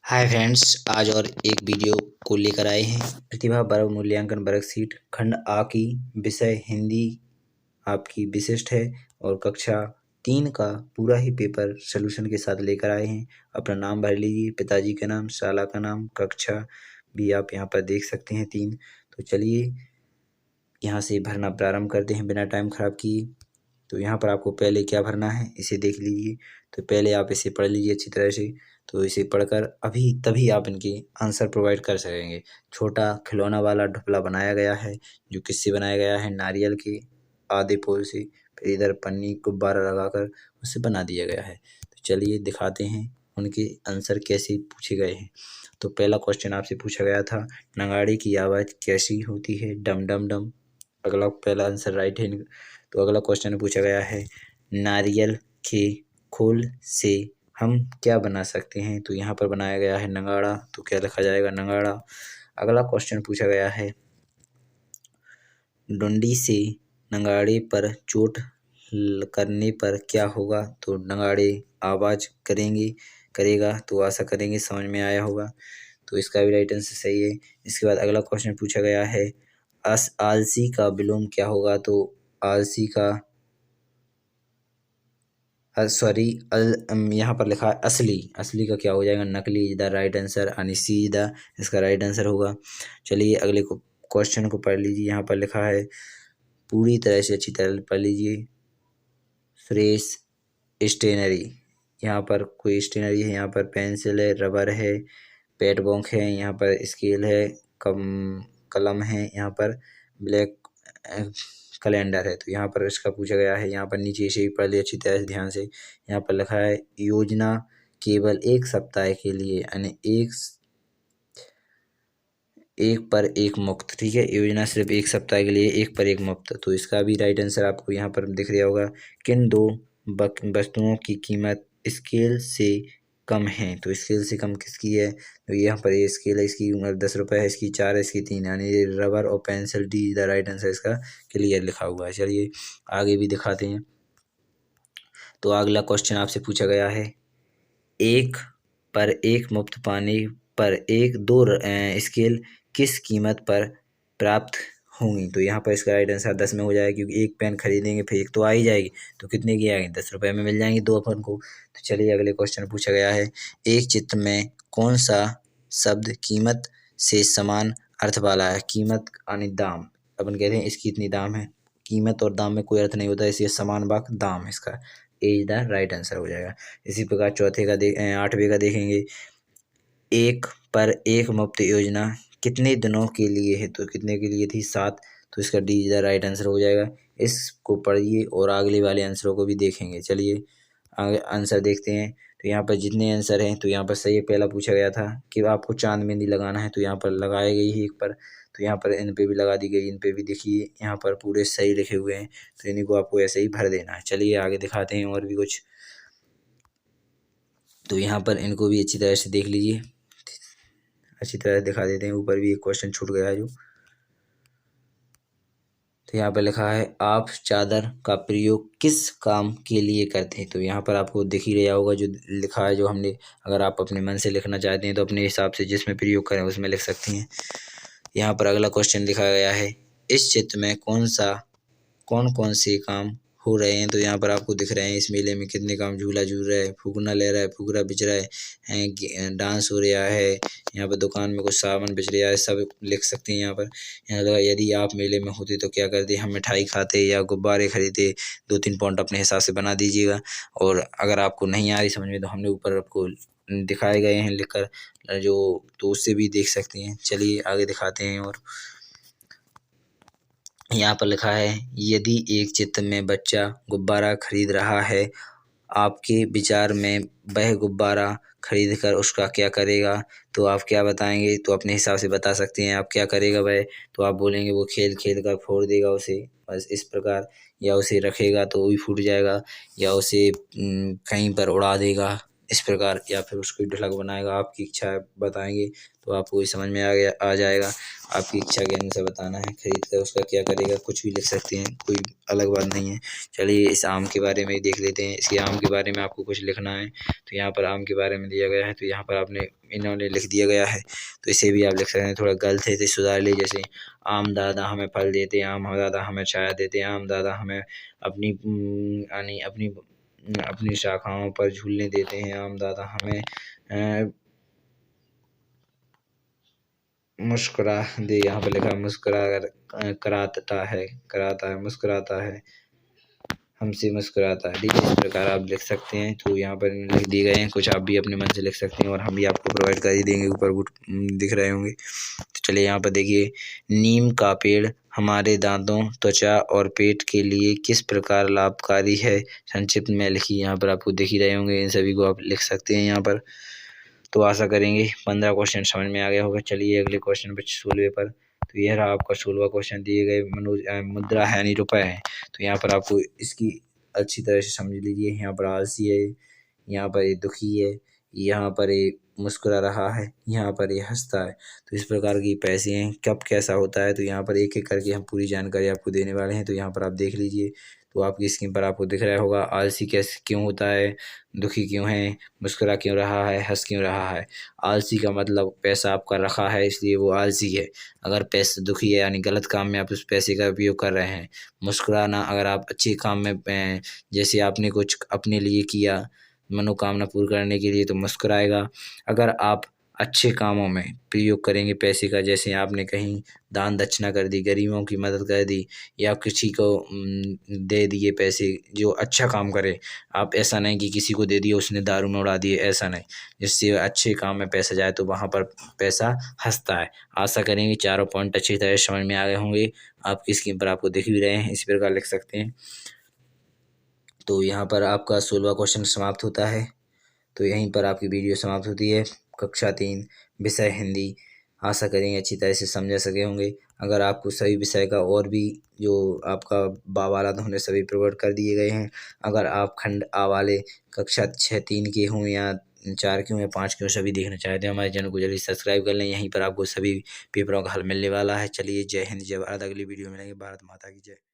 Hi friends, आज और एक वीडियो को लेकर आए हैं। प्रतिभा पर्व मूल्यांकन वर्कशीट खंड आ की विषय हिंदी आपकी विशिष्ट है और कक्षा 3 का पूरा ही पेपर सॉल्यूशन के साथ लेकर आए हैं। अपना नाम भर लीजिए, पिताजी का नाम, शाला का नाम, कक्षा भी आप यहाँ पर देख सकते हैं 3। तो चलिए यहाँ से भरना प्रारंभ करते हैं बिना टाइम खराब किए। तो यहाँ पर आपको पहले क्या भरना है इसे देख लीजिए। तो पहले आप इसे पढ़ लीजिए अच्छी तरह से। तो इसे पढ़कर अभी तभी आप इनके आंसर प्रोवाइड कर सकेंगे। छोटा खिलौना वाला ढपला बनाया गया है, जो किससे बनाया गया है? नारियल के आधे पोल से। फिर इधर पन्नी गुब्बारा लगाकर उसे बना दिया गया है। तो चलिए दिखाते हैं उनके आंसर कैसे पूछे गए हैं। तो पहला क्वेश्चन आपसे पूछा गया था, नगाड़े की आवाज़ कैसी होती है? डम डम डम। अगला पहला आंसर राइट है। तो अगला क्वेश्चन पूछा गया है, नारियल के खोल से हम क्या बना सकते हैं? तो यहाँ पर बनाया गया है नगाड़ा। तो क्या लिखा जाएगा? नगाड़ा। अगला क्वेश्चन पूछा गया है, डंडी से नगाड़े पर चोट करने पर क्या होगा? तो नगाड़े आवाज़ करेगा। तो आशा करेंगे समझ में आया होगा। तो इसका भी राइट आंसर सही है। इसके बाद अगला क्वेश्चन पूछा गया है, आलसी का विलोम क्या होगा? तो आलसी का यहाँ पर लिखा है असली का क्या हो जाएगा? नकली इज द राइट आंसर, अनिसी द इसका राइट आंसर होगा। चलिए अगले क्वेश्चन को पढ़ लीजिए। यहाँ पर लिखा है, पूरी तरह से अच्छी तरह पढ़ लीजिए। सुरेश स्टेनरी, यहाँ पर कोई स्टेनरी है, यहाँ पर पेंसिल है, रबर है, पेट बॉन्क है, यहाँ पर स्केल है, कलम है, यहाँ पर ब्लैक कैलेंडर है। तो यहाँ पर इसका पूछा गया है। यहाँ पर नीचे से पढ़ लिया अच्छी तरह से ध्यान से। यहाँ पर लिखा है, योजना केवल 1 सप्ताह के लिए, यानी एक पर एक मुफ्त। ठीक है, योजना सिर्फ 1 सप्ताह के लिए, 1 पर 1 मुफ्त। तो इसका भी राइट आंसर आपको यहाँ पर दिख रहा होगा। किन 2 वस्तुओं की कीमत स्केल से कम है? तो स्केल से कम किसकी है? तो यहाँ पर ये स्केल है, इसकी 10 रुपये है, इसकी 4 है, इसकी 3, यानी रबर और pencil. D the right answer इसका क्लियर लिखा हुआ है। चलिए आगे भी दिखाते हैं। तो अगला क्वेश्चन आपसे पूछा गया है, 1 पर 1 मुफ्त पाने पर 1-2 स्केल किस कीमत पर प्राप्त होंगी? तो यहाँ पर इसका राइट आंसर 10 में हो जाएगा, क्योंकि 1 पेन खरीदेंगे फिर 1 तो आ ही जाएगी। तो कितने की आएगी? 10 रुपये में मिल जाएंगी 2 अपन को। तो चलिए अगले क्वेश्चन पूछा गया है, एक चित्र में कौन सा शब्द कीमत से समान अर्थ वाला है? कीमत यानी दाम। अपन कहते हैं इसकी इतनी दाम है। कीमत और दाम में कोई अर्थ नहीं होता, इसलिए समान वाक दाम इसका इज द राइट आंसर हो जाएगा। इसी प्रकार 8वें का देखेंगे, 1 पर 1 मुफ्त योजना कितने दिनों के लिए है? तो कितने के लिए थी? 7। तो इसका D is the right answer हो जाएगा। इसको पढ़िए और अगले वाले आंसरों को भी देखेंगे। चलिए आगे आंसर देखते हैं। तो यहाँ पर जितने आंसर हैं, तो यहाँ पर सही पहला पूछा गया था कि आपको चांद मेहंदी लगाना है, तो यहाँ पर लगाई गई है 1 पर। तो यहाँ पर इन पे भी लगा दी गई, इन पे भी देखिए यहाँ पर पूरे सही लिखे हुए हैं। तो इन्हीं को आपको ऐसे ही भर देना है। चलिए आगे दिखाते हैं और भी कुछ। तो यहाँ पर इनको भी अच्छी तरह से देख लीजिए, अच्छी तरह दिखा देते हैं। ऊपर भी एक क्वेश्चन छूट गया है जो। तो यहाँ पर लिखा है, आप चादर का प्रयोग किस काम के लिए करते हैं? तो यहाँ पर आपको दिख ही रहा होगा जो लिखा है, जो हमने। अगर आप अपने मन से लिखना चाहते हैं तो अपने हिसाब से जिसमें प्रयोग करें उसमें लिख सकती हैं। यहाँ पर अगला क्वेश्चन लिखा गया है, इस चित्र में कौन कौन से काम हो रहे हैं? तो यहाँ पर आपको दिख रहे हैं, इस मेले में कितने काम। झूला झूल रहा है, फूकना ले रहा है, फुकरा बिच रहा है, डांस हो रहा है, यहाँ पर दुकान में कुछ सामान बिच रहा है, सब लिख सकते हैं यहाँ पर। यहाँ लगा, यदि आप मेले में होते तो क्या करते? हम मिठाई खाते या गुब्बारे खरीदते। 2-3 पॉइंट अपने हिसाब से बना दीजिएगा। और अगर आपको नहीं आ रही समझ में, तो हमने ऊपर आपको दिखाए गए हैं लिखकर, जो तो उससे भी देख सकते हैं। चलिए आगे दिखाते हैं। और यहाँ पर लिखा है, यदि एक चित्र में बच्चा गुब्बारा खरीद रहा है, आपके विचार में वह गुब्बारा खरीद कर उसका क्या करेगा? तो आप क्या बताएंगे? तो अपने हिसाब से बता सकते हैं आप क्या करेगा वह। तो आप बोलेंगे वो खेल खेल कर फोड़ देगा उसे, बस इस प्रकार। या उसे रखेगा तो वो भी फूट जाएगा, या उसे कहीं पर उड़ा देगा, इस प्रकार, या फिर उसको ढुलक बनाएगा। आपकी इच्छा बताएंगे तो आपको ये समझ में आ जाएगा। आपकी इच्छा के अनुसार बताना है। खरीद कर उसका क्या करेगा, कुछ भी लिख सकते हैं, कोई अलग बात नहीं है। चलिए इस आम के बारे में ही देख लेते हैं। इसके आम के बारे में आपको कुछ लिखना है तो यहाँ पर आम के बारे में दिया गया है, तो यहाँ पर आपने इन्होंने लिख दिया गया है, तो इसे भी आप लिख सकते हैं। थोड़ा गलत है तो सुधार ले, जैसे आम दादा हमें फल देते, आम दादा हमें छाया देते, आम दादा हमें अपनी यानी अपनी शाखाओं पर झूलने देते हैं, आम दादा हमें मुस्कुरा दे, यहाँ पर लिखा मुस्कुरा कराता है, मुस्कुराता है, हमसे मुस्कुराता है। ठीक है, इस प्रकार आप लिख सकते हैं। तो यहाँ पर लिख दिए गए हैं, कुछ आप भी अपने मन से लिख सकते हैं और हम भी आपको प्रोवाइड कर ही देंगे। ऊपर दिख रहे होंगे। तो चलिए यहाँ पर देखिए, नीम का पेड़ हमारे दांतों, त्वचा और पेट के लिए किस प्रकार लाभकारी है, संक्षिप्त में लिखिए। यहाँ पर आपको दिख ही रहे होंगे, इन सभी को आप लिख सकते हैं यहाँ पर। तो आशा करेंगे 15 क्वेश्चन समझ में आ गया होगा। चलिए अगले क्वेश्चन पर 16वें पर। तो यह रहा आपका 16वां क्वेश्चन। दिए गए मुद्रा है यानी रुपए है, तो यहाँ पर आपको इसकी अच्छी तरह से समझ लीजिए। यहाँ पर आलसी है, यहाँ पर ये दुखी है, यहाँ पर ये मुस्कुरा रहा है, यहाँ पर ये हंसता है। तो इस प्रकार की पैसे हैं, कब कैसा होता है, तो यहाँ पर एक एक करके हम पूरी जानकारी आपको देने वाले हैं। तो यहाँ पर आप देख लीजिए। तो आपकी स्क्रीन पर आपको दिख रहा होगा, आलसी कैसे क्यों होता है, दुखी क्यों है, मुस्कुरा क्यों रहा है, हंस क्यों रहा है। आलसी का मतलब पैसा आपका रखा है इसलिए वो आलसी है। अगर पैसा दुखी है यानी गलत काम में आप उस पैसे का उपयोग कर रहे हैं। मुस्कुराना, अगर आप अच्छे काम में जैसे आपने कुछ अपने लिए किया मनोकामना पूरी करने के लिए, तो मुस्कुराएगा। अगर आप अच्छे कामों में प्रयोग करेंगे पैसे का, जैसे आपने कहीं दान दक्षिणा कर दी, गरीबों की मदद कर दी, या किसी को दे दिए पैसे जो अच्छा काम करे। आप ऐसा नहीं कि किसी को दे दिए उसने दारू में उड़ा दिए, ऐसा नहीं। जिससे अच्छे काम में पैसा जाए तो वहाँ पर पैसा हंसता है। आशा करेंगे चारों पॉइंट अच्छी तरह समझ में आ गए होंगे। आपकी स्क्रीन पर आपको दिख भी रहे हैं, इसी प्रकार लिख सकते हैं। तो यहाँ पर आपका 16वां क्वेश्चन समाप्त होता है। तो यहीं पर आपकी वीडियो समाप्त होती है। कक्षा 3 विषय हिंदी। आशा करेंगे अच्छी तरह से समझ सके होंगे। अगर आपको सभी विषय का और भी जो आपका बावाला था उन्हें सभी प्रोवाइड कर दिए गए हैं। अगर आप खंड आ वाले कक्षा 6-3 के हों या 4 के हों या 5 के हों, सभी देखना चाहते हैं हमारे चैनल को जल्दी सब्सक्राइब कर लें। यहीं पर आपको सभी पेपरों का हल मिलने वाला है। चलिए जय हिंद जय भारत। अगली वीडियो में मिलेंगे। भारत माता की जय।